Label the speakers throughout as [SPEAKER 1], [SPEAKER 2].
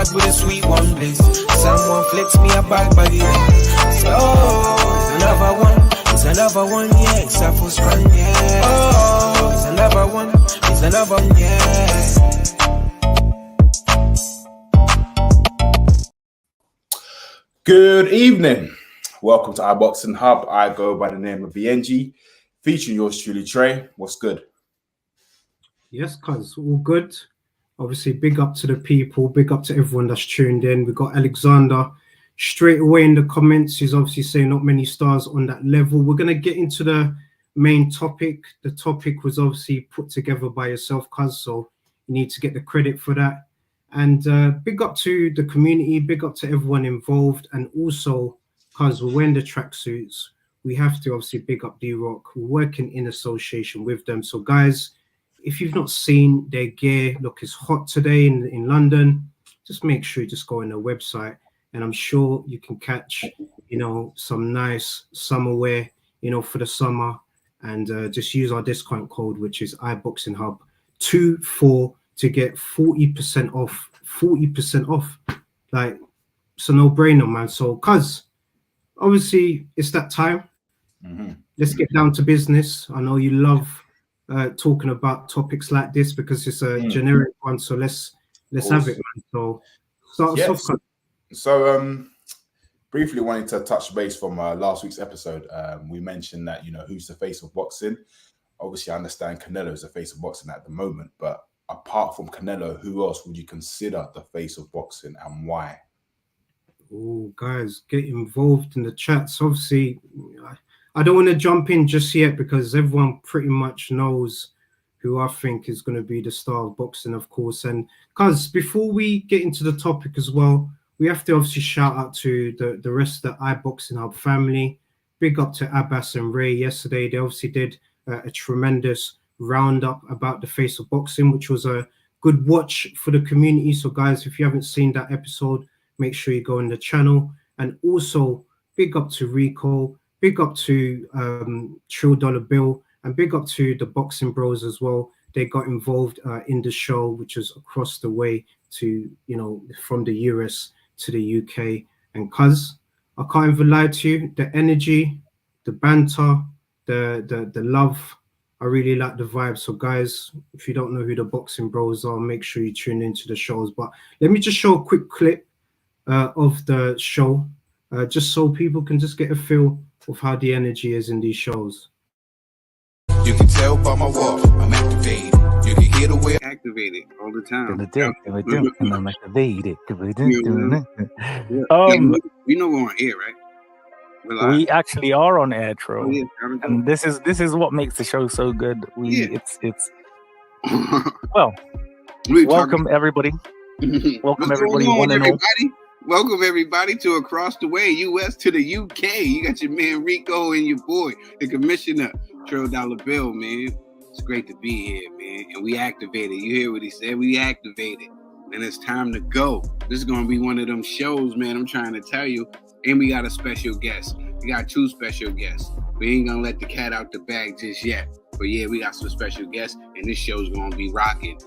[SPEAKER 1] bag with a sweet one, please. Someone flicks me a bag body. Oh, it's another one. It's another one, yeah. It's a full strong, yeah. Oh, it's another one. It's another one, yeah.
[SPEAKER 2] Good evening. Welcome to iBoxingHub. I go by the name of Biyenge, featuring yours truly, Tre. What's good?
[SPEAKER 3] Yes, cuz all good. Obviously, big up to the people, big up to everyone that's tuned in. We got Alexander straight away in the comments. He's obviously saying not many stars on that level. We're going to get into the main topic. The topic was obviously put together by yourself, cuz, so you need to get the credit for that. And big up to the community, big up to everyone involved. And also, cuz we're wearing the tracksuits, we have to obviously big up D-Rock. We're working in association with them. So guys, if you've not seen their gear, look, it's hot today in London. Just make sure you just go on their website, and I'm sure you can catch, you know, some nice summer wear, you know, for the summer. And just use our discount code, which is iBoxingHub 24 to get 40% off. 40% off. Like, it's a no-brainer, man. So, cuz obviously it's that time. Let's get down to business. I know you love talking about topics like this because it's a generic one, so let's have it, man. So start us off.
[SPEAKER 2] So briefly wanted to touch base from last week's episode. We mentioned that, you know, who's the face of boxing. Obviously I understand Canelo is the face of boxing at the moment, but apart from Canelo, who else would you consider the face of boxing, and why?
[SPEAKER 3] Oh, guys, get involved in the chats. Obviously I don't want to jump in just yet because everyone pretty much knows who I think is going to be the star of boxing, of course. And cuz before we get into the topic as well, we have to obviously shout out to the rest of the iBoxingHub family. Big up to Abbas and Ray yesterday. They obviously did a tremendous roundup about the face of boxing, which was a good watch for the community. So guys, if you haven't seen that episode, make sure you go in the channel. And also big up to Rico, big up to Truly Tre, and big up to the Boxing Bros as well. They got involved in the show, which was across the way to, you know, from the US to the UK. And cuz I can't even lie to you, the energy, the banter, the love, I really like the vibe. So guys, if you don't know who the Boxing Bros are, make sure you tune into the shows. But let me just show a quick clip of the show, just so people can just get a feel of how the energy is in these shows.
[SPEAKER 4] You can tell by my walk, I'm activated. You can hear the way I activated all the time.
[SPEAKER 5] I'm activated.
[SPEAKER 4] You know we're on air, right?
[SPEAKER 5] We actually are on air, Tro.
[SPEAKER 4] Oh, yeah.
[SPEAKER 5] And this is what makes the show so good. It's well. Welcome everybody. Welcome everybody.
[SPEAKER 4] Welcome everybody to Across the Way, US to the UK. You got your man Rico and your boy, the commissioner, $1 bill, man. It's great to be here, man. And we activated. You hear what he said? We activated. And it's time to go. This is gonna be one of them shows, man. I'm trying to tell you. And we got a special guest. We got 2 special guests. We ain't gonna let the cat out the bag just yet. But yeah, we got some special guests, and this show's gonna be rocking.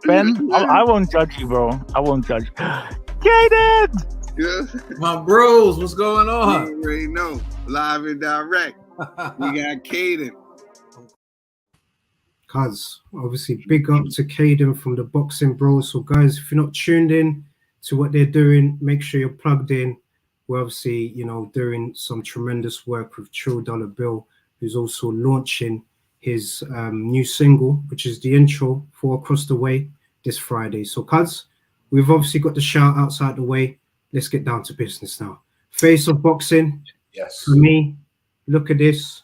[SPEAKER 5] Ben, I won't judge you, bro. I won't judge. Kaden!
[SPEAKER 4] Yeah.
[SPEAKER 6] My bros, what's going on?
[SPEAKER 4] You already know. Live and direct. We got Kaden.
[SPEAKER 3] Cuz obviously big up to Kaden from the Boxing Bros. So guys, if you're not tuned in to what they're doing, make sure you're plugged in. We're obviously, you know, doing some tremendous work with $1 bill, who's also launching his new single, which is the intro for Across the Way this Friday. So cuz we've obviously got the shout outs out the way. Let's get down to business now. Face of boxing.
[SPEAKER 2] Yes.
[SPEAKER 3] For me, look at this.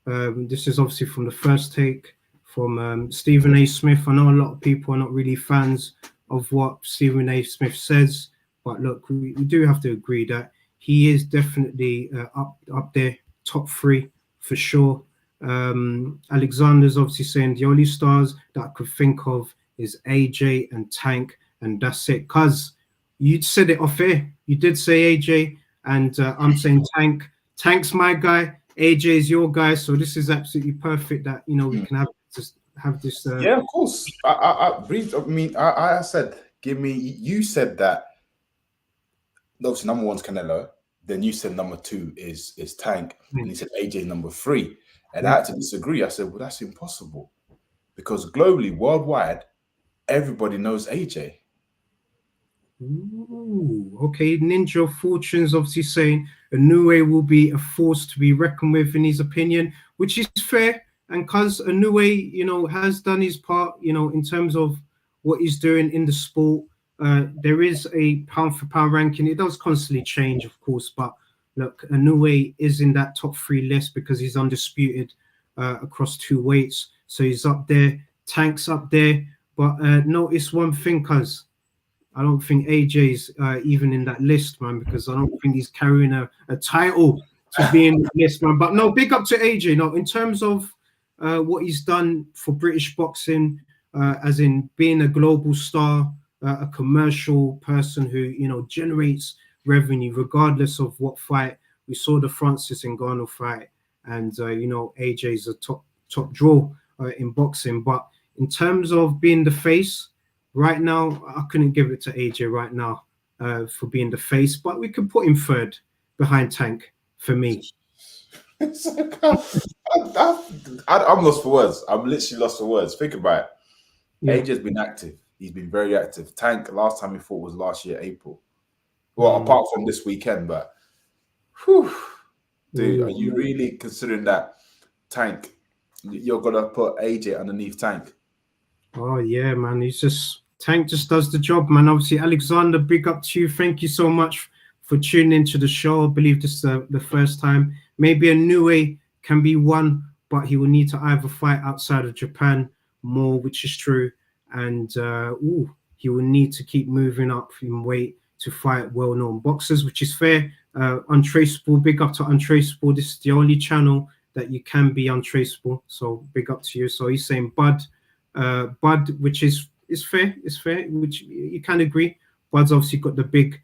[SPEAKER 3] This is obviously from the first take from Stephen A. Smith. I know a lot of people are not really fans of what Stephen A. Smith says, but look, we do have to agree that he is definitely up there, top 3 for sure. Alexander's obviously saying the only stars that I could think of is AJ and Tank, and that's it. Cuz you said it off air. You did say AJ, and I'm saying Tank. Tank's my guy. AJ's your guy. So this is absolutely perfect that, you know, we can have this.
[SPEAKER 2] Yeah, of course. I said Give me. You said that. Obviously, number one's Canelo. Then you said number 2 is Tank, and you said AJ number 3. And I had to disagree. I said, well, that's impossible, because globally, worldwide, everybody knows AJ.
[SPEAKER 3] Ooh, okay. Ninja of Fortune's obviously saying Inoue will be a force to be reckoned with in his opinion, which is fair. And because Inoue, you know, has done his part, you know, in terms of what he's doing in the sport, there is a pound for pound ranking. It does constantly change, of course, but look, Inoue is in that top 3 list because he's undisputed across 2 weights. So he's up there. Tank's up there. But notice one thing, cuz I don't think AJ's even in that list, man, because I don't think he's carrying a title to be in the list, man. But no, big up to AJ. No, in terms of what he's done for British boxing, as in being a global star, a commercial person who, you know, generates revenue regardless of what fight. We saw the Francis Ngannou fight, and you know, AJ's a top draw in boxing. But in terms of being the face, right now, I couldn't give it to AJ right now for being the face, but we could put him 3rd behind Tank for me.
[SPEAKER 2] I'm lost for words. I'm literally lost for words. Think about it. Yeah. AJ's been active. He's been very active. Tank, last time he fought was last year, April. Well, apart from this weekend, but whew, dude, are you really considering that Tank, you're going to put AJ underneath Tank?
[SPEAKER 3] Oh, yeah, man. Tank just does the job, man. Obviously, Alexander, big up to you. Thank you so much for tuning into the show. I believe this is the first time. Maybe Inoue can be one, but he will need to either fight outside of Japan more, which is true. And he will need to keep moving up in weight to fight well-known boxers, which is fair. Untraceable, big up to Untraceable. This is the only channel that you can be untraceable. So big up to you. So he's saying Bud, which is fair. It's fair, which you can agree. Bud's obviously got the big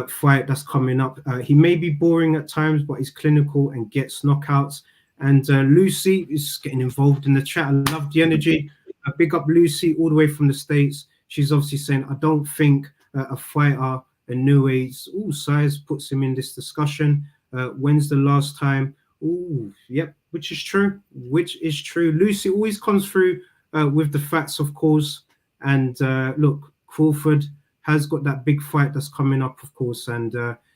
[SPEAKER 3] fight that's coming up. He may be boring at times, but he's clinical and gets knockouts. And Lucy is getting involved in the chat. I love the energy. Big up Lucy all the way from the States. She's obviously saying, I don't think a fighter Inoue's size puts him in this discussion. When's the last time? Yep, which is true. Lucy always comes through with the facts, of course. And look, Crawford has got that big fight that's coming up, of course. And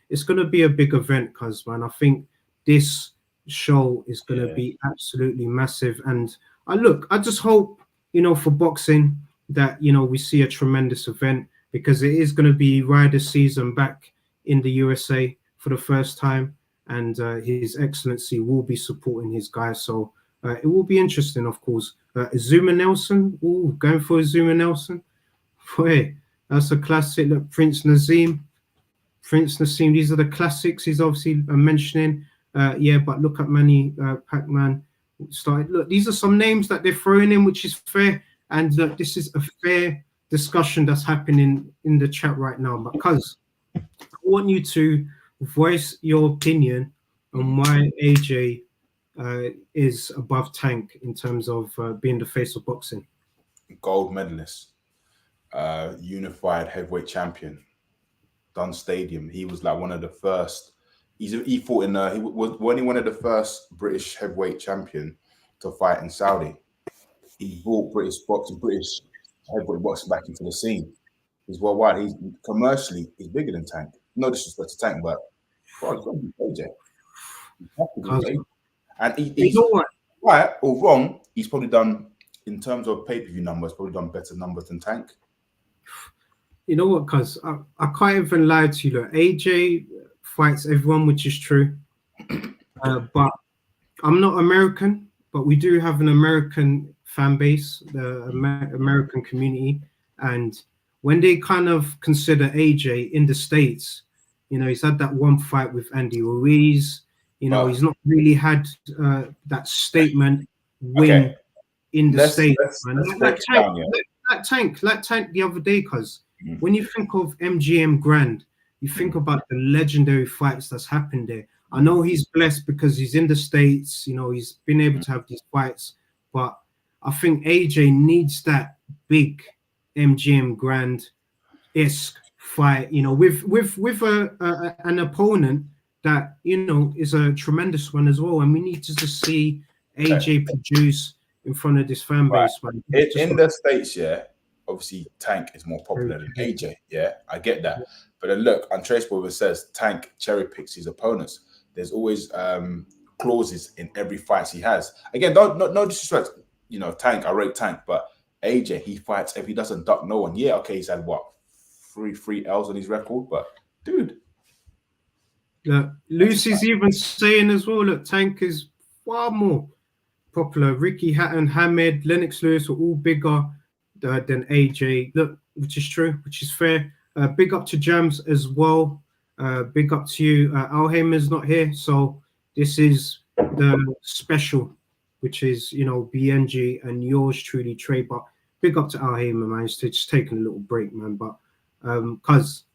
[SPEAKER 3] it's going to be a big event, cuz, man, I think this show is going to be absolutely massive. And I just hope, you know, for boxing that, you know, we see a tremendous event, because it is going to be Ryder season back in the USA for the first time. And His Excellency will be supporting his guys. So it will be interesting, of course. Zuma Nelson, going for Zuma Nelson. Boy, that's a classic. Look, Prince Naseem, these are the classics he's obviously mentioning. But look at Manny Pacman. Look, these are some names that they're throwing in, which is fair. And this is a fair discussion that's happening in the chat right now. Because I want you to voice your opinion on why AJ is above Tank in terms of being the face of boxing.
[SPEAKER 2] Gold medalist, unified heavyweight champion, Dunn Stadium. He was like one of the first. He fought in. He was one of the first British heavyweight champion to fight in Saudi. He brought British heavyweight boxing back into the scene. He's worldwide. He's commercially bigger than Tank. No disrespect to Tank, but AJ. And he's right or wrong. He's probably done, in terms of pay-per-view numbers, probably done better numbers than Tank.
[SPEAKER 3] You know what, cuz I can't even lie to you. Look, AJ fights everyone, which is true. But I'm not American, but we do have an American fan base, the American community. And when they kind of consider AJ in the States, you know, he's had that one fight with Andy Ruiz. You know, he's not really had that statement win in the States. Like Tank the other day, because when you think of MGM Grand, you think about the legendary fights that's happened there. I know he's blessed because he's in the States, you know, he's been able to have these fights, but I think AJ needs that big MGM Grand esque fight, you know, with an opponent that, you know, is a tremendous one as well. And we need to just see AJ produce in front of this fan base.
[SPEAKER 2] Right.
[SPEAKER 3] Man.
[SPEAKER 2] In the States, yeah, obviously Tank is more popular than AJ. Yeah, I get that. But then look, Untraceable says Tank cherry picks his opponents. There's always clauses in every fight he has. Again, no disrespect, you know, Tank, I rate Tank, but AJ, he fights if he doesn't duck no one. Yeah, okay, he's had what, three L's on his record, but dude.
[SPEAKER 3] Lucy's even saying as well, look, Tank is far more popular. Ricky Hatton, Hamed, Lennox Lewis are all bigger than AJ. Look, which is true, which is fair. Big up to Jams as well. Big up to you. Al Heyman's not here, so this is the special, which is, you know, Biyenge and yours truly, Tre. But big up to Al Heyman, man. It's just taking a little break, man. But cuz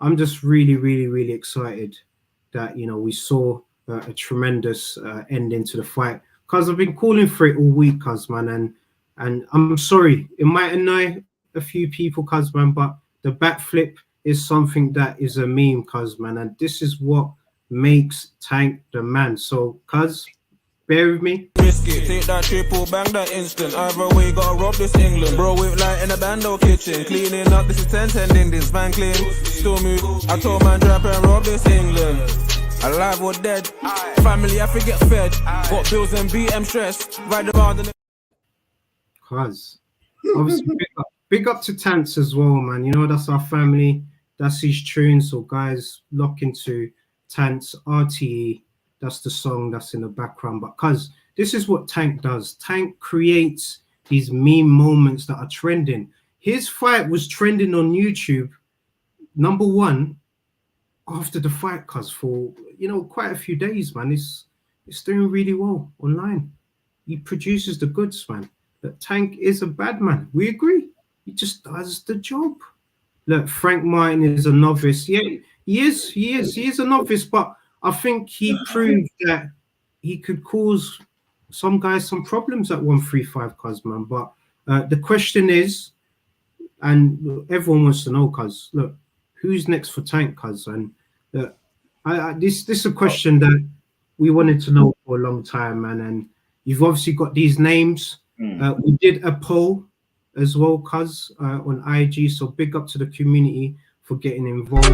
[SPEAKER 3] I'm just really excited that, you know, we saw a tremendous ending to the fight. Cuz I've been calling for it all week, cuz, man, and I'm sorry, it might annoy a few people, cuz, man, but the backflip is something that is a meme, cuz, man, and this is what makes Tank the man. So, cuz, bear with me.
[SPEAKER 1] Risk it, take that triple, bang that instant. Either way, gotta rob this England. Bro, with light in a bando kitchen. Cleaning up, this is 10 in this van clean. Still move, I told man drop and rob this England. Alive or dead, family I forget fed. Got bills and BM stress. Ride around in the...
[SPEAKER 3] Cuz, obviously, big up to Tants as well, man. You know, that's our family. That's his tune. So, guys, lock into Tants, RTE. That's the song that's in the background. But, cuz, this is what Tank does. Tank creates these meme moments that are trending. His fight was trending on YouTube, #1, after the fight, cuz, for, you know, quite a few days, man. It's doing really well online. He produces the goods, man. That Tank is a bad man. We agree. He just does the job. Look, Frank Martin is a novice. Yeah, he is a novice, but I think he proved that he could cause some guys some problems at 135, cuz, man. But the question is, and everyone wants to know, cuz, look, who's next for Tank, cuz? And this is a question that we wanted to know for a long time, man. And you've obviously got these names. We did a poll as well, cuz, on IG. So big up to the community for getting involved.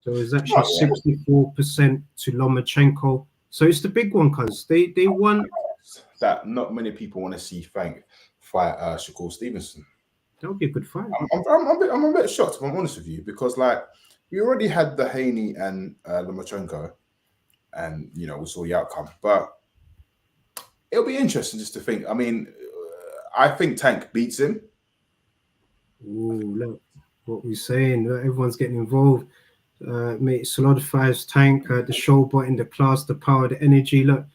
[SPEAKER 3] So it's actually 64% to Lomachenko. So it's the big one, cuz they won.
[SPEAKER 2] That not many people want to see Frank fight Shakur Stevenson.
[SPEAKER 3] That would be a good fight.
[SPEAKER 2] I'm a bit shocked, if I'm honest with you, because like we already had the Haney and Lomachenko, and you know we saw the outcome. But it'll be interesting just to think. I mean, I think Tank beats him.
[SPEAKER 3] Ooh, look what we're saying. Everyone's getting involved. Mate, solidifies Tank, the showbot in the class, the power, the energy. Look,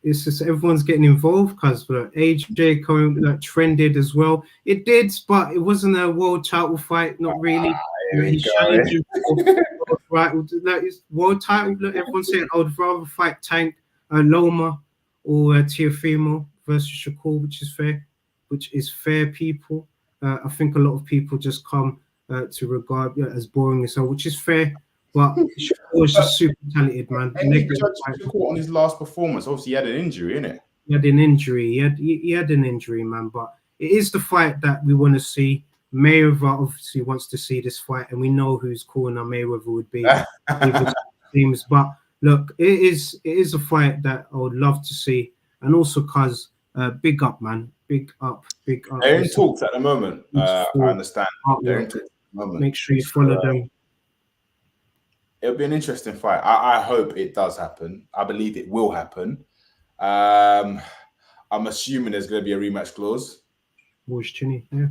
[SPEAKER 3] it's just everyone's getting involved, because AJ coming trended as well. It did, but it wasn't a world title fight, not really. He's challenging right, like it's world title. Look, everyone's saying I would rather fight Tank, Loma, or Teofimo versus Shakur, which is fair, people. I think a lot of people just come to regard it as boring as well, which is fair. But Shakur is just super talented, man.
[SPEAKER 2] And he judged Shakur on his last performance. Obviously, he had an injury, innit?
[SPEAKER 3] He had an injury. He had an injury, man. But it is the fight that we want to see. Mayweather obviously wants to see this fight, and we know whose corner Mayweather would be. Teams, but look, it is a fight that I would love to see, and also cause big up, man, big up.
[SPEAKER 2] They're in talks at the moment. I understand. They're in talks at the moment.
[SPEAKER 3] Make sure you follow them.
[SPEAKER 2] It'll be an interesting fight. I hope it does happen. I believe it will happen. I'm assuming there's going to be a rematch clause.
[SPEAKER 3] Where's Chinny? Yeah.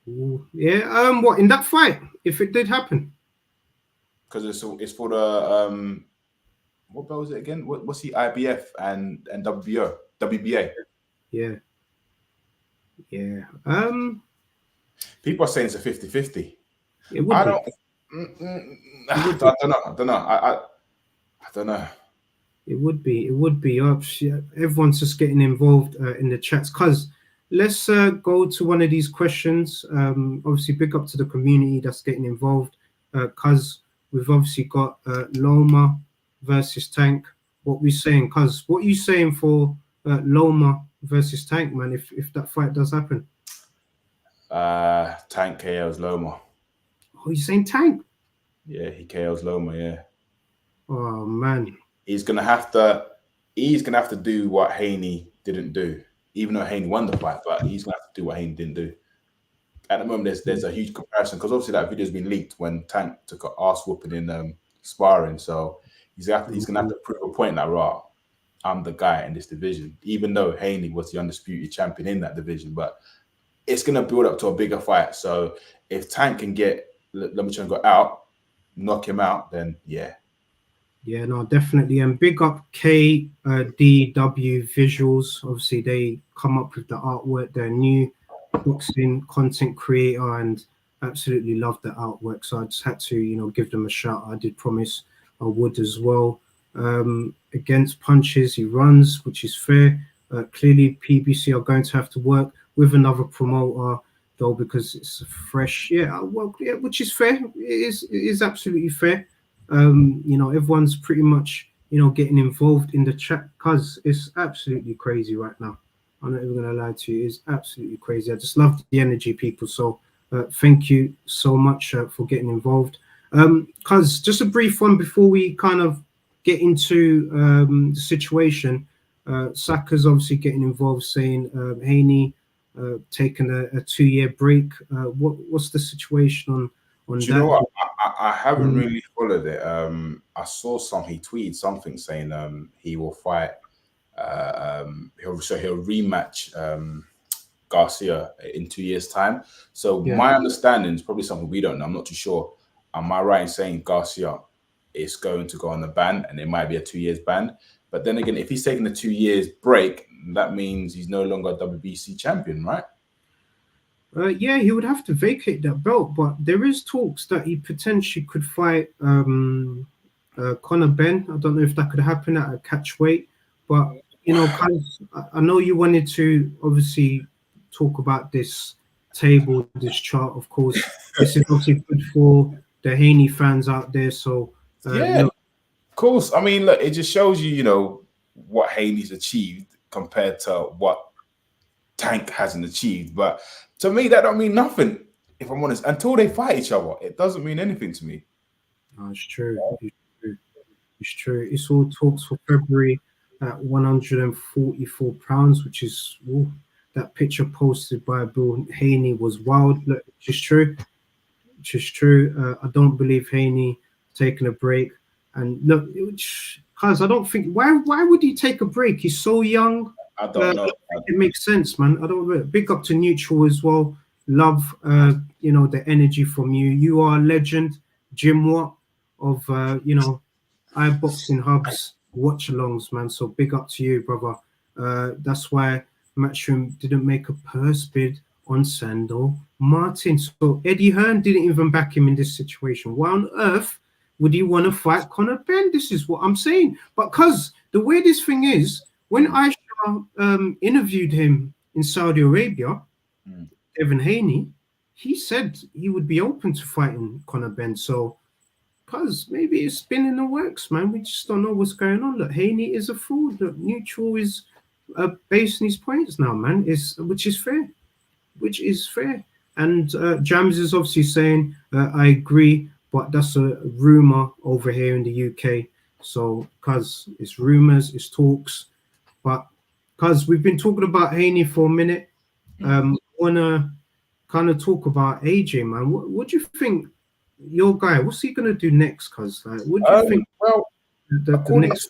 [SPEAKER 3] Ooh. Yeah. What in that fight? If it did happen,
[SPEAKER 2] because it's for the what belt is it again? What's the IBF and WBA? Yeah. People are saying it's a 50-50. I don't know. I don't know.
[SPEAKER 3] It would be. It would be. Everyone's just getting involved in the chats. Cuz let's go to one of these questions. Obviously, big up to the community that's getting involved. Cuz we've obviously got Loma versus Tank. What we saying? Cuz what are you saying for Loma versus Tank, man? If that fight does happen,
[SPEAKER 2] Tank KO's Loma.
[SPEAKER 3] Oh, you saying Tank?
[SPEAKER 2] Yeah, he KO's Loma. Yeah.
[SPEAKER 3] Oh man.
[SPEAKER 2] He's gonna have to do what Haney didn't do, even though Haney won the fight. But he's gonna have to do what Haney didn't do. At the moment, there's a huge comparison because obviously that video's been leaked when Tank took an ass whooping in sparring. So he's gonna have to prove a point that I'm the guy in this division, even though Haney was the undisputed champion in that division. But it's gonna build up to a bigger fight. So if Tank can get Lomachenko out, knock him out, then yeah.
[SPEAKER 3] Yeah, no, definitely. And big up KDW Visuals. Obviously, they come up with the artwork. They're a new boxing content creator and absolutely love the artwork. So I just had to, give them a shout. I did promise I would as well. Against punches, he runs, which is fair. Clearly, PBC are going to have to work with another promoter, though, because it's fresh. Yeah, well, yeah, which is fair. It is absolutely fair. Everyone's pretty much, getting involved in the chat because it's absolutely crazy right now. I'm not even going to lie to you. It's absolutely crazy. I just love the energy, people. So thank you so much for getting involved. Because just a brief one before we kind of get into the situation. Saka's obviously getting involved, saying Haney taking a 2-year break. What's the situation on
[SPEAKER 2] Do
[SPEAKER 3] that?
[SPEAKER 2] you know what? I haven't really followed it. I saw he tweeted something saying he will fight. He'll rematch Garcia in 2 years' time. So my understanding is probably something we don't know. I'm not too sure. Am I right in saying Garcia is going to go on the ban and it might be a 2 years ban? But then again, if he's taking a 2 years break, that means he's no longer a WBC champion, right?
[SPEAKER 3] Yeah, he would have to vacate that belt, but there is talks that he potentially could fight Conor Benn. I don't know if that could happen at a catch weight, but I know you wanted to obviously talk about this table, this chart. Of course, this is obviously good for the Haney fans out there. So
[SPEAKER 2] of course. I mean, look, it just shows you, what Haney's achieved compared to what Tank hasn't achieved. But to me, that don't mean nothing, if I'm honest. Until they fight each other, it doesn't mean anything to me.
[SPEAKER 3] No, it's true. It's true. It's all talks for February at 144 pounds, which is that picture posted by Bill Haney was wild. Look, which is true. I don't believe Haney taking a break. And look, because I don't think why would he take a break? He's so young.
[SPEAKER 2] I don't know.
[SPEAKER 3] It makes sense, man. I don't. Big up to Neutral as well. Love, the energy from you. You are a legend, Jim Watt of iBoxingHub's watch-alongs, man. So big up to you, brother. That's why Matchroom didn't make a purse bid on Sandor Martin. So Eddie Hearn didn't even back him in this situation. Why on earth would he want to fight Conor Benn? This is what I'm saying. But because the way this thing is, when Aisha interviewed him in Saudi Arabia, Evan Haney, he said he would be open to fighting Conor Benn. So, because maybe it's been in the works, man. We just don't know what's going on. Look, Haney is a fool. Look, Neutral is basing his points now, man. Which is fair. And Jams is obviously saying, I agree, but that's a rumor over here in the UK. So, because it's rumors, it's talks. But because we've been talking about Haney for a minute, I want to kind of talk about AJ, man. What do you think, your guy, what's he going to do next? Because what do you think?
[SPEAKER 2] Well,
[SPEAKER 3] the next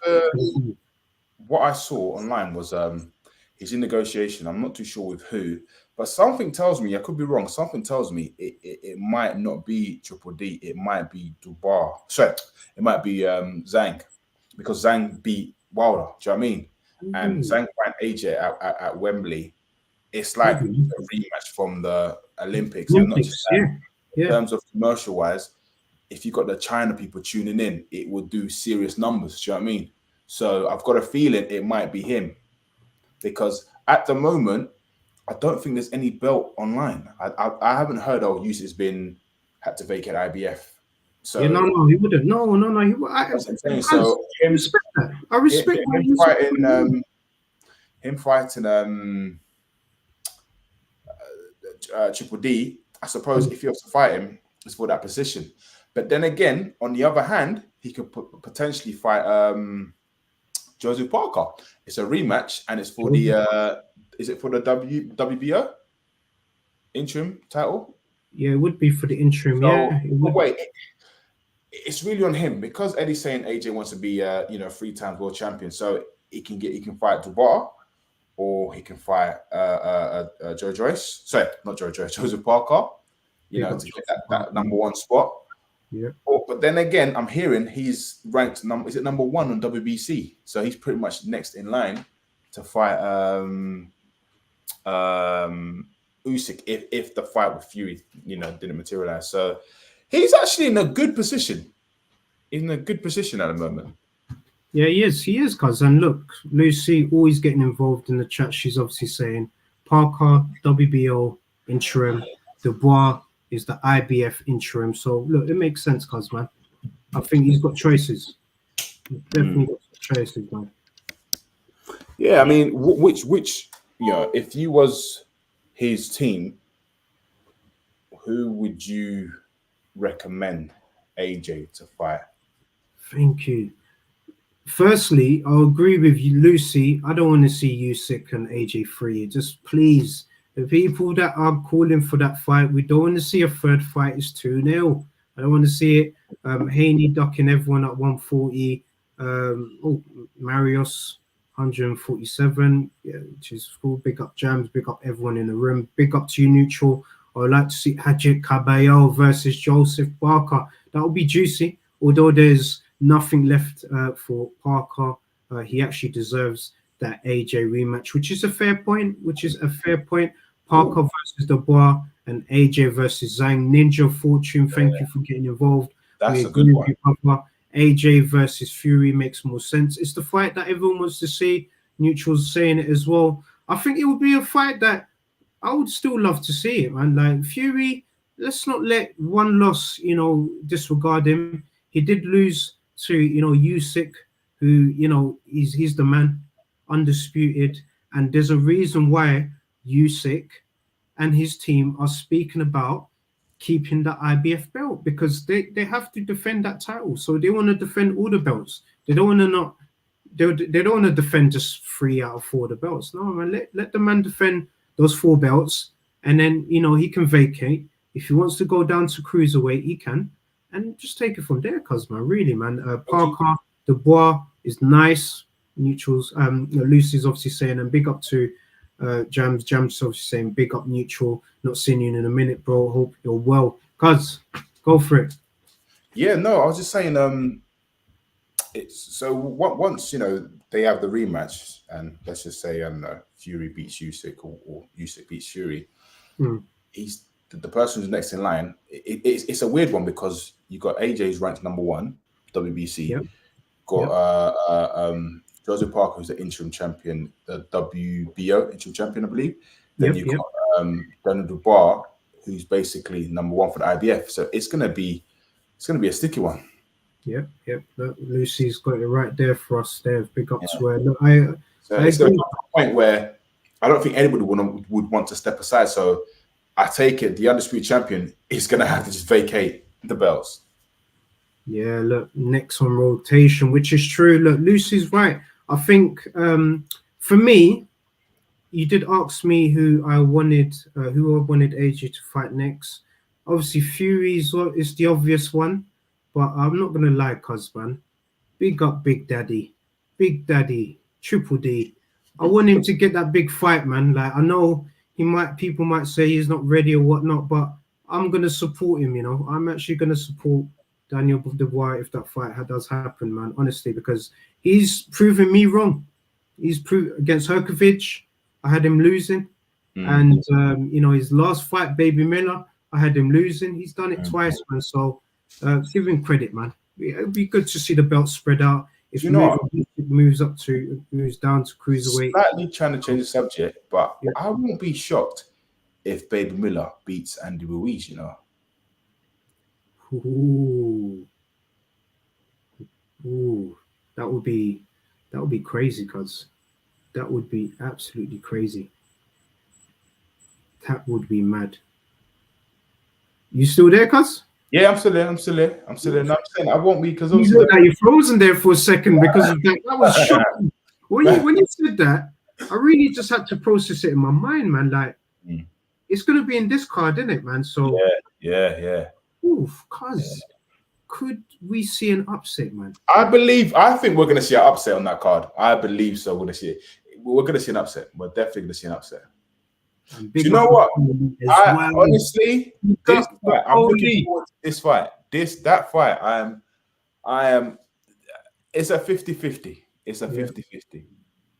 [SPEAKER 2] what I saw online was he's in negotiation. I'm not too sure with who, but something tells me, I could be wrong, something tells me it might not be Triple D. It might be Dubar. Sorry, it might be Zhang, because Zhang beat Wilder. Do you know what I mean? And Zhang fight AJ at Wembley. It's like a rematch from the Olympics. And not just that. In terms of commercial wise, if you got the China people tuning in, it would do serious numbers. Do you know what I mean? So I've got a feeling it might be him, because at the moment, I don't think there's any belt online. I haven't heard Usyk's had to vacate IBF. So
[SPEAKER 3] yeah, no, he wouldn't. No. He would.
[SPEAKER 2] So
[SPEAKER 3] I respect that. I respect
[SPEAKER 2] him fighting Triple D. I suppose if he was to fight him, it's for that position. But then again, on the other hand, he could potentially fight Joseph Parker. It's a rematch, and it's for the is it for the WBO interim title?
[SPEAKER 3] Yeah, it would be for the interim.
[SPEAKER 2] So,
[SPEAKER 3] yeah.
[SPEAKER 2] Wait, it's really on him, because Eddie's saying AJ wants to be 3-time world champion, so he can fight Dubois, or he can fight Joe Joyce. Sorry, not Joe Joyce, Joseph Parker. To get that number one spot.
[SPEAKER 3] Yeah.
[SPEAKER 2] But then again, I'm hearing he's ranked number 1 on WBC, so he's pretty much next in line to fight Usyk if the fight with Fury didn't materialize. So he's actually in a good position. He's in a good position at the moment.
[SPEAKER 3] Yeah, he is, cuz. And look, Lucy always getting involved in the chat. She's obviously saying Parker, WBO interim, Dubois is the IBF interim. So look, it makes sense, cuz, man. I think he's got choices. He's definitely got choices, man.
[SPEAKER 2] Yeah, I mean, which if you was his team, who would you recommend AJ to fight?
[SPEAKER 3] Thank you. Firstly, I'll agree with you, Lucy. I don't want to see Usyk and AJ free. Just please, the people that are calling for that fight, we don't want to see a third fight. It's 2-0. I don't want to see it. Haney ducking everyone at 140. Marios 147. Yeah, which is cool. Big up Jams. Big up everyone in the room. Big up to you, Neutral. I would like to see Hadjit Cabello versus Joseph Parker. That would be juicy. Although there's nothing left for Parker, he actually deserves that AJ rematch, which is a fair point. Parker versus Dubois and AJ versus Zhang. Ninja Fortune, thank you for getting involved.
[SPEAKER 2] That's a good one.
[SPEAKER 3] AJ versus Fury makes more sense. It's the fight that everyone wants to see. Neutral's saying it as well. I think it would be a fight that I would still love to see it, man. Like Fury, let's not let one loss, disregard him. He did lose to, Usyk, who, he's the man, undisputed. And there's a reason why Usyk and his team are speaking about keeping the IBF belt, because they have to defend that title. So they want to defend all the belts. They don't want to defend just 3 out of 4 of the belts. No, man, let the man defend those 4 belts, and then he can vacate. If he wants to go down to cruiserweight, he can, and just take it from there, cuz, man. Really, man. Parker, Dubois is nice. Neutrals. Lucy's obviously saying, and big up to Jams. Jams obviously saying, big up Neutral. Not seeing you in a minute, bro. Hope you're well. Cuz, go for it.
[SPEAKER 2] Yeah, no, I was just saying. Once they have the rematch, and let's just say Fury beats Usyk or Usyk beats Fury, he's the person who's next in line. It's a weird one, because you got AJ's ranked number 1 WBC. Yep. Got Joseph Parker, who's the interim champion, the WBO interim champion, I believe. Then you've got Daniel Dubois, who's basically number 1 for the IBF. So it's gonna be a sticky one. Yep.
[SPEAKER 3] Look, Lucy's got it right there for us. There, big up to her. Look,
[SPEAKER 2] it's going to be a point where I don't think anybody would want to step aside. So I take it the undisputed champion is going to have to just vacate the belts.
[SPEAKER 3] Yeah, look, next on rotation, which is true. Look, Lucy's right. I think for me, you did ask me who I wanted AJ to fight next. Obviously, Fury is the obvious one. But I'm not going to lie, cuz, man. Big up Big Daddy, Triple D. I want him to get that big fight, man. Like, I know people might say he's not ready or whatnot, but I'm going to support him, I'm actually going to support Daniel Dubois if that fight does happen, man, honestly, because he's proven me wrong. He's proved against Herkovich, I had him losing. And, his last fight, Baby Miller, I had him losing. He's done it twice, man. So, give him credit, man. It would be good to see the belt spread out. If moves down to cruiserweight.
[SPEAKER 2] Slightly trying to change the subject, but I won't be shocked if Baby Miller beats Andy Ruiz, you know.
[SPEAKER 3] Ooh, that would be crazy, cuz. That would be absolutely crazy. That would be mad. You still there, cuz?
[SPEAKER 2] Yeah, I'm still there. No, I'm saying I won't be because
[SPEAKER 3] you look like you're frozen there for a second because of that. That was shocking. When you said that, I really just had to process it in my mind, man. Like, it's gonna be in this card, isn't it, man? So
[SPEAKER 2] yeah.
[SPEAKER 3] Oof, cuz could we see an upset, man?
[SPEAKER 2] I think we're gonna see an upset on that card. I believe so. We're gonna see an upset. We're definitely gonna see an upset. Do you know what? Honestly, I'm looking forward to this fight. That fight. I am. It's a 50-50. It's a 50-50.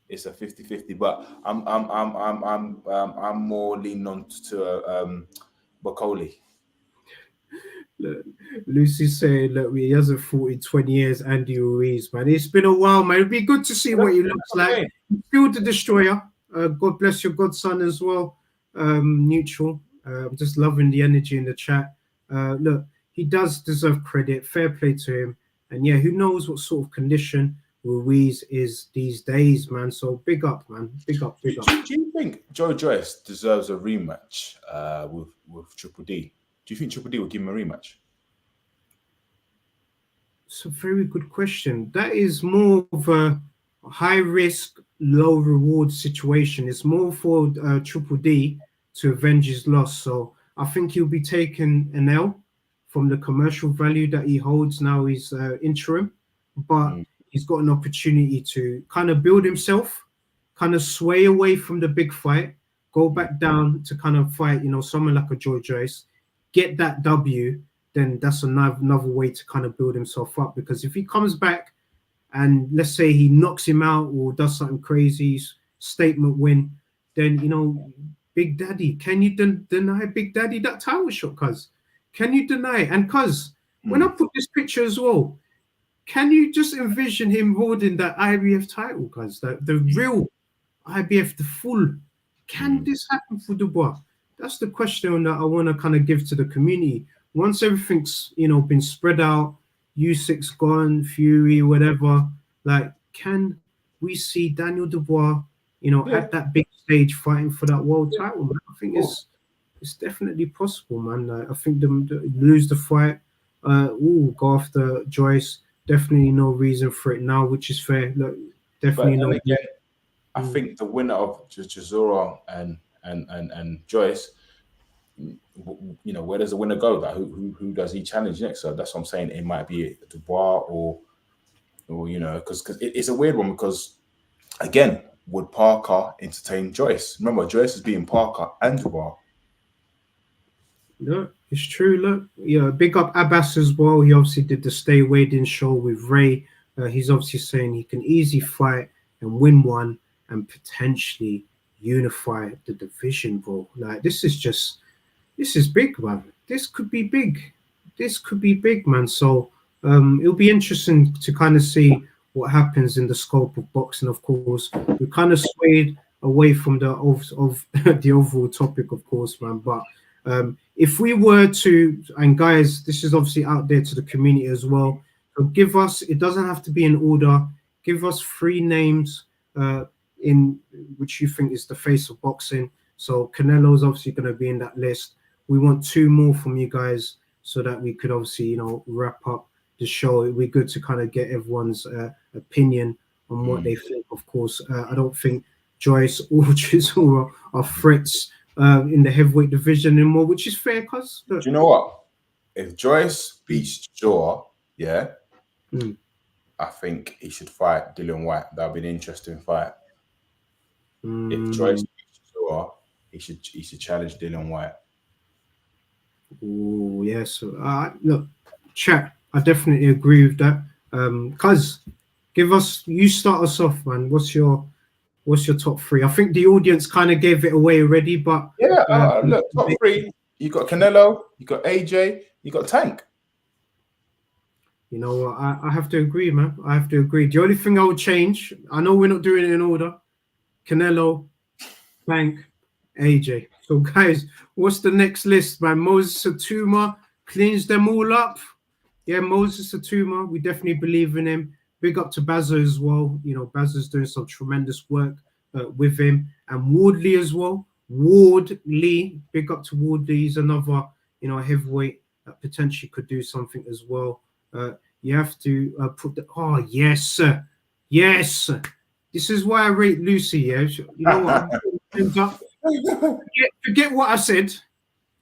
[SPEAKER 2] It's a 50-50. But I'm more leaning on to Bacoli.
[SPEAKER 3] Look, Lucy's saying, look, he hasn't fought in 20 years, Andy Ruiz, man. It's been a while, man. It'd be good to see what he looks like. Still the destroyer. God bless your godson as well. Neutral. I'm just loving the energy in the chat. Look, he does deserve credit. Fair play to him. And yeah, who knows what sort of condition Ruiz is these days, man. So big up, man. Big up.
[SPEAKER 2] Do you think Joe Joyce deserves a rematch with Triple D? Do you think Triple D will give him a rematch?
[SPEAKER 3] It's a very good question. That is more of a high risk, low reward situation. It's more for Triple D to avenge his loss. So I think he'll be taking an L from the commercial value that he holds now. He's interim, but he's got an opportunity to kind of build himself, kind of sway away from the big fight, go back down to kind of fight, someone like a Joe Joyce, get that W, then that's another way to kind of build himself up. Because if he comes back and let's say he knocks him out or does something crazy, statement win, then, Big Daddy, can you deny Big Daddy that title shot, cuz? Can you deny it? And cuz, when I put this picture as well, can you just envision him holding that IBF title, cuz? The real IBF, the full. Can this happen for Dubois? That's the question that I want to kind of give to the community. Once everything's, been spread out, Usyk's gone, Fury, whatever, like, can we see Daniel Dubois, at that big stage fighting for that world title, man? I think it's definitely possible, man. I think them lose the fight, go after Joyce. Definitely no reason for it now, which is fair. Look, definitely no.
[SPEAKER 2] Again, I think the winner of Chisora and Joyce, where does the winner go? Like, who does he challenge next? So that's what I'm saying. It might be Dubois or because it's a weird one. Because again, would Parker entertain Joyce? Remember, Joyce is beating Parker and Dubois.
[SPEAKER 3] No, it's true. Look, big up Abbas as well. He obviously did the Stay Weighed In show with Ray. He's obviously saying he can easily fight and win one and potentially unify the division, bro. Like, this is big, man. This could be big, man. So it'll be interesting to kind of see what happens in the scope of boxing. Of course, we kind of swayed away from the overall topic, of course, man. But if we were to, and guys, this is obviously out there to the community as well. So give us, it doesn't have to be in order. Give us 3 names in which you think is the face of boxing. So Canelo's obviously going to be in that list. We want 2 more from you guys so that we could obviously, wrap up the show. It'd be good to kind of get everyone's opinion on what they think. Of course, I don't think Joyce or Chisora are threats in the heavyweight division anymore, which is fair, cuz.
[SPEAKER 2] Do you know what? If Joyce beats Chisora, I think he should fight Dillian White. That would be an interesting fight. If Joyce beats Chisora, he should challenge Dillian White.
[SPEAKER 3] Oh yes. Look, chat. I definitely agree with that. Cuz, you start us off, man. What's your top 3? I think the audience kind of gave it away already, but
[SPEAKER 2] look, top 3. You got Canelo, you got AJ, you got Tank.
[SPEAKER 3] You know, I have to agree, man. I have to agree. The only thing I would change, I know we're not doing it in order. Canelo, Tank, AJ. So, guys, what's the next list, man? Moses Satuma cleans them all up. Yeah, Moses Satuma, we definitely believe in him. Big up to Bazza as well. You know, Bazza's doing some tremendous work with him. And Wardley as well. Wardley, big up to Wardley. He's another, you know, heavyweight that potentially could do something as well. You have to put the... Oh, yes, sir. Yes. This is why I rate Lucy, yeah? You know what? Forget what I said.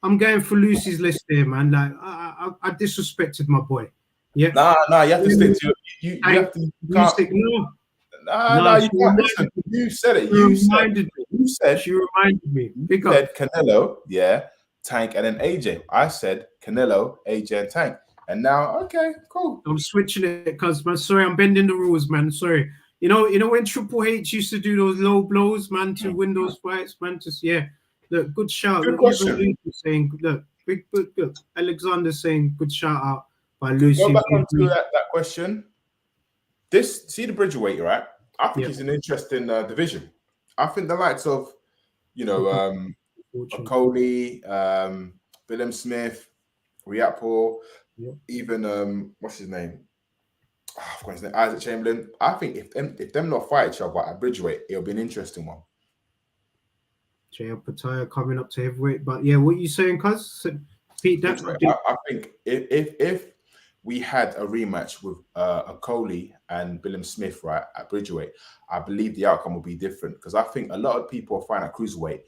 [SPEAKER 3] I'm going for Lucy's list here, man. Like, I disrespected my boy. Yeah.
[SPEAKER 2] Nah, you have to stick to you have to. You can't, you can't listen. You said it. You said.
[SPEAKER 3] She reminded me.
[SPEAKER 2] You said Canelo, yeah, Tank, and then AJ. I said Canelo, AJ, and Tank. And now, okay, cool.
[SPEAKER 3] I'm switching it because, man, sorry, I'm bending the rules, man. Sorry. You know when Triple H used to do those low blows, man, to win those fights, man. Just look, good shout.
[SPEAKER 2] Good question.
[SPEAKER 3] Saying, look, big. Alexander saying, good shout out by Lucy.
[SPEAKER 2] Go back onto that question. See the Bridgerweight, right? I think it's an interesting division. I think the likes of, you know, Okoli, Willem Smith, Riapo, even what's his name? I forgot his name, Isaac Chamberlain. I think if them not fight each other at Bridgerweight, it'll be an interesting one.
[SPEAKER 3] Jay Pataya coming up to heavyweight, but yeah, what are you saying, cuz? Pete, that
[SPEAKER 2] I think if we had a rematch with Okoli and Willem Smith right at Bridgerweight, I believe the outcome will be different because I think a lot of people are fine at cruiserweight.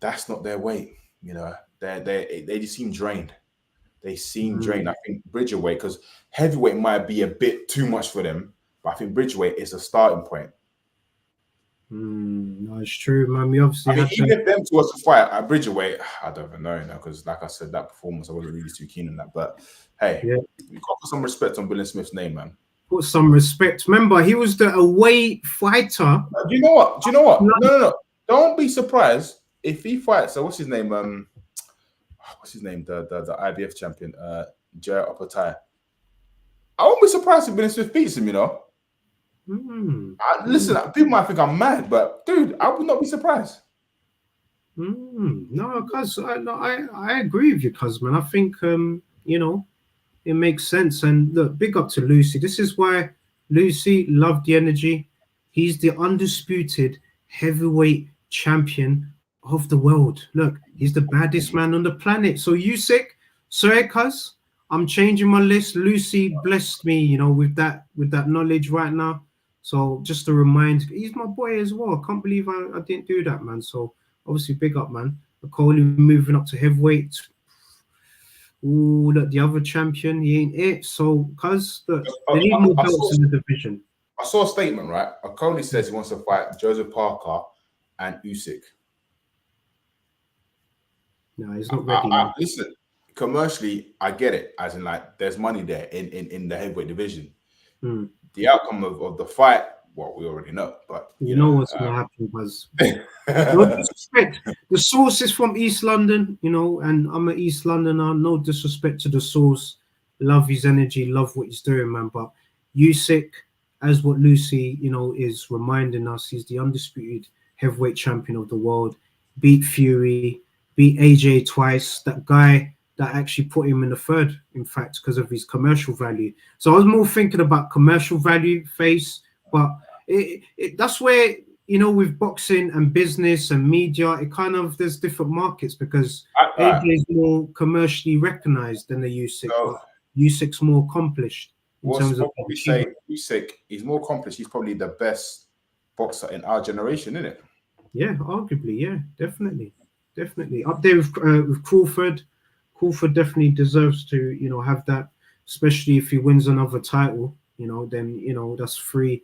[SPEAKER 2] That's not their weight, you know. They just seem drained. They seem drained. I think Bridgerweight, because heavyweight might be a bit too much for them, but I think Bridgerweight is a starting point.
[SPEAKER 3] No, it's true, man. We obviously
[SPEAKER 2] even if them two was to fight at Bridgerweight, I don't even know, because like I said, that performance, I wasn't really too keen on that. But hey, we got to put some respect on Willem Smith's name, man.
[SPEAKER 3] Put some respect. Remember, he was the away fighter.
[SPEAKER 2] Do you know what? No. Don't be surprised if he fights. So what's his name? The IBF champion, Jay Opataya. I won't be surprised if Willem Smith beats him, you know. Listen, people might think I'm mad, but dude, I would not be surprised.
[SPEAKER 3] No, cuz I agree with you, cuz, man. I think you know, it makes sense. And look, big up to Lucy. This is why Lucy loved the energy. He's the undisputed heavyweight champion of the world. Look, he's the baddest man on the planet. So Usyk, sorry, cuz, I'm changing my list. Lucy blessed me, you know, with that knowledge right now. So just to remind, he's my boy as well. I can't believe I didn't do that, man. So obviously, big up, man. Okoli moving up to heavyweight. Ooh, look, the other champion, he ain't it. So, cuz, they need more belts in the division.
[SPEAKER 2] I saw a statement, right? Okoli says he wants to fight Joseph Parker and Usyk.
[SPEAKER 3] No, he's not ready.
[SPEAKER 2] Listen, commercially, I get it. As in, like, there's money there in the heavyweight division. The outcome of the fight, well, we already know. But
[SPEAKER 3] you know what's going to happen was no disrespect. The source is from East London, you know, and I'm an East Londoner. No disrespect to the source. Love his energy, love what he's doing, man. But Usyk, as what Lucy, you know, is reminding us, he's the undisputed heavyweight champion of the world. Beat Fury, beat AJ twice. That guy that actually put him in the third, in fact, because of his commercial value. So I was more thinking about commercial value, face, but that's where, you know, with boxing and business and media, it kind of, there's different markets because AJ is more commercially recognized than the Usyk. So, Usyk's more accomplished. In terms of
[SPEAKER 2] probably say Usyk, he's more accomplished. He's probably the best boxer in our generation, isn't it?
[SPEAKER 3] Yeah, arguably, yeah, definitely. Up there with Crawford. Crawford definitely deserves to, you know, have that, especially if he wins another title, you know, then, you know, that's three.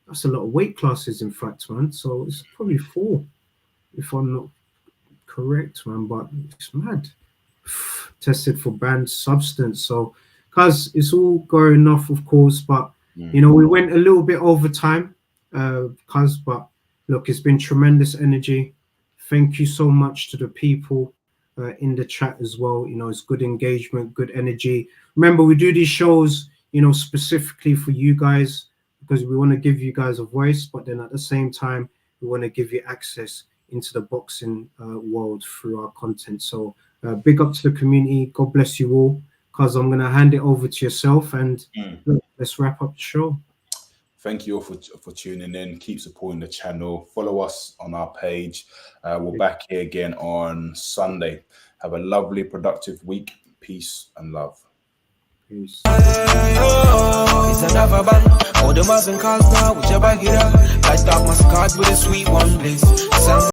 [SPEAKER 3] That's a lot of weight classes, in fact, man. So it's probably 4, if I'm not correct, man. But it's mad. Tested for banned substance. So, because it's all going off, of course, but, you know, we went a little bit over time, but look, it's been tremendous energy. Thank you so much to the people in the chat as well. You know, it's good engagement, good energy. Remember, we do these shows, specifically for you guys, because we want to give you guys a voice, but then at the same time, we want to give you access into the boxing world through our content. So big up to the community. God bless you all. Cuz I'm going to hand it over to yourself, and let's wrap up the show.
[SPEAKER 2] Thank you all for tuning in. Keep supporting the channel. Follow us on our page. We're back here again on Sunday. Have a lovely, productive week. Peace and love.
[SPEAKER 3] Peace.
[SPEAKER 1] It's another bang. All the Muslim cars now, whichever get up. I start my card with a sweet one, please.